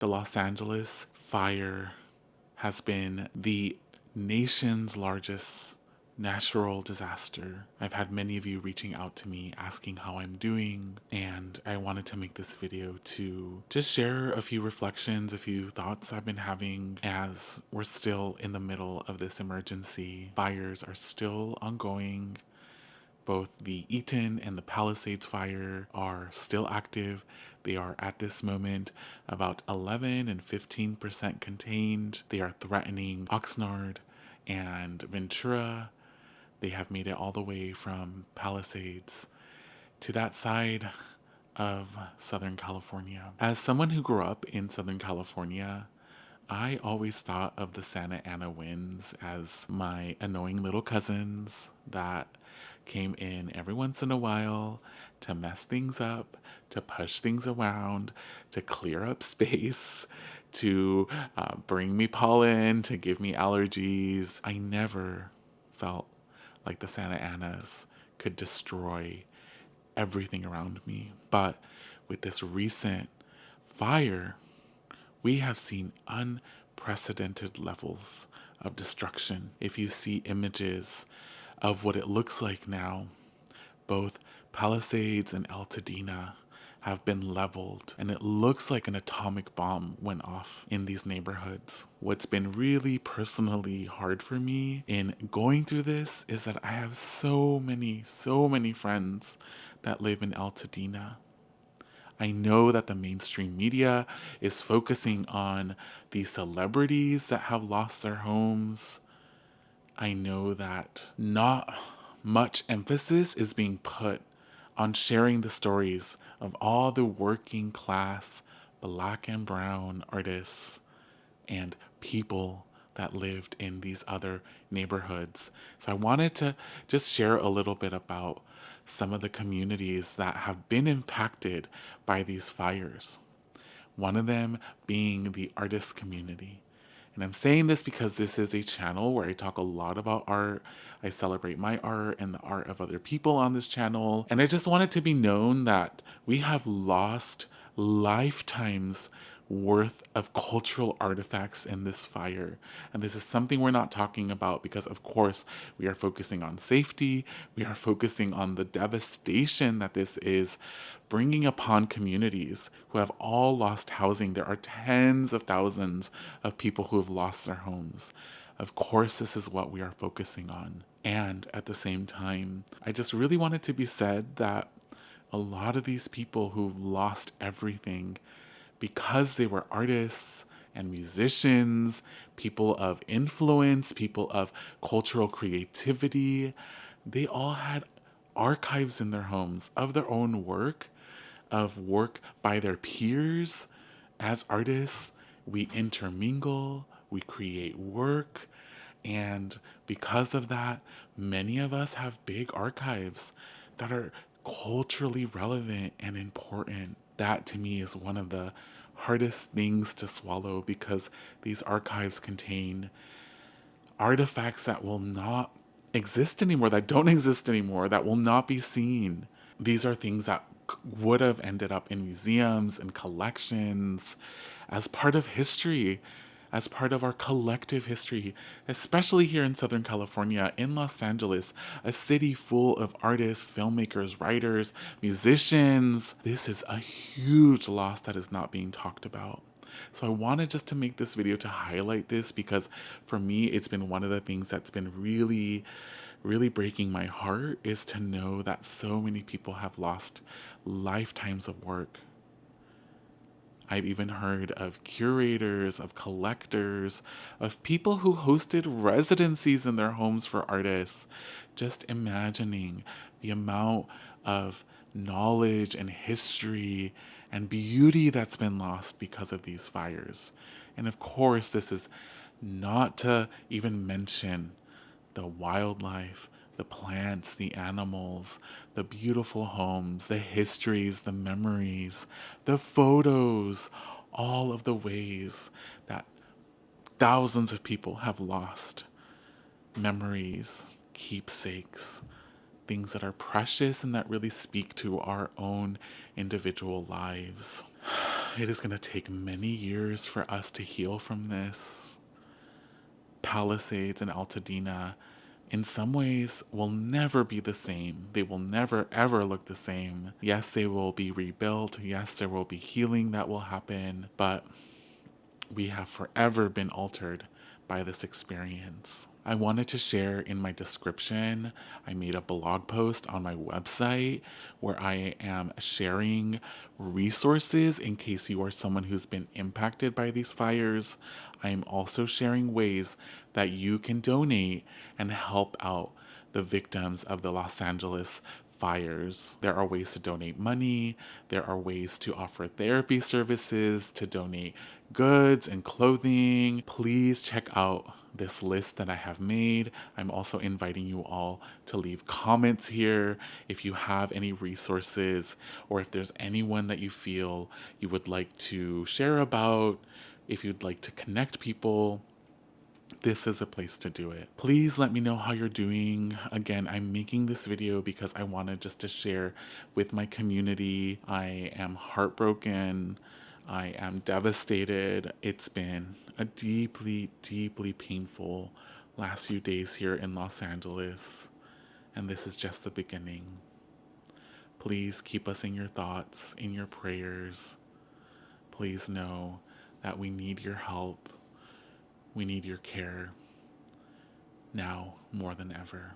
The Los Angeles fire has been the nation's largest natural disaster. I've had many of you reaching out to me asking how I'm doing, and I wanted to make this video to just share a few reflections, a few thoughts I've been having as we're still in the middle of this emergency. Fires are still ongoing. Both the Eaton and the Palisades fire are still active. They are at this moment about 11 and 15% contained. They are threatening Oxnard and Ventura. They have made it all the way from Palisades to that side of Southern California. As someone who grew up in Southern California, I always thought of the Santa Ana winds as my annoying little cousins that came in every once in a while to mess things up, to push things around, to clear up space, to bring me pollen, to give me allergies. I never felt like the Santa Anas could destroy everything around me. But with this recent fire, we have seen unprecedented levels of destruction. If you see images of what it looks like now, both Palisades and Altadena have been leveled, and it looks like an atomic bomb went off in these neighborhoods. What's been really personally hard for me in going through this is that I have so many friends that live in Altadena. I know that the mainstream media is focusing on these celebrities that have lost their homes. I know that not much emphasis is being put on sharing the stories of all the working class, black and brown artists and people that lived in these other neighborhoods. So I wanted to just share a little bit about some of the communities that have been impacted by these fires. One of them being the artist community. And I'm saying this because this is a channel where I talk a lot about art. I celebrate my art and the art of other people on this channel. And I just want it to be known that we have lost lifetimes worth of cultural artifacts in this fire. And this is something we're not talking about because, of course, we are focusing on safety. We are focusing on the devastation that this is bringing upon communities who have all lost housing. There are tens of thousands of people who have lost their homes. Of course, this is what we are focusing on. And at the same time, I just really want it to be said that a lot of these people who've lost everything because they were artists and musicians, people of influence, people of cultural creativity, they all had archives in their homes of their own work, of work by their peers. As artists, we intermingle, we create work, and because of that, many of us have big archives that are culturally relevant and important. That to me is one of the hardest things to swallow because these archives contain artifacts that will not exist anymore, that don't exist anymore, that will not be seen. These are things that would have ended up in museums and collections as part of history, as part of our collective history, especially here in Southern California, in Los Angeles, a city full of artists, filmmakers, writers, musicians. This is a huge loss that is not being talked about. So I wanted just to make this video to highlight this because for me, it's been one of the things that's been really breaking my heart is to know that so many people have lost lifetimes of work. I've even heard of curators, of collectors, of people who hosted residencies in their homes for artists. Just imagining the amount of knowledge and history and beauty that's been lost because of these fires. And of course, this is not to even mention the wildlife, the plants, the animals, the beautiful homes, the histories, the memories, the photos, all of the ways that thousands of people have lost memories, keepsakes, things that are precious and that really speak to our own individual lives. It is going to take many years for us to heal from this. Palisades and Altadena, in some ways, will never be the same. They will never, ever look the same. Yes, they will be rebuilt. Yes, there will be healing that will happen. But we have forever been altered by this experience. I wanted to share in my description, I made a blog post on my website where I am sharing resources in case you are someone who's been impacted by these fires. I am also sharing ways that you can donate and help out the victims of the Los Angeles fires. There are ways to donate money, there are ways to offer therapy services, to donate goods and clothing. Please check out this list that I have made. I'm also inviting you all to leave comments here if you have any resources or if there's anyone that you feel you would like to share about, if you'd like to connect people. This is a place to do it. Please let me know how you're doing. Again, I'm making this video because I wanted just to share with my community. I am heartbroken. I am devastated. It's been a deeply, deeply painful last few days here in Los Angeles, and this is just the beginning. Please keep us in your thoughts, in your prayers. Please know that we need your help. We need your care now more than ever.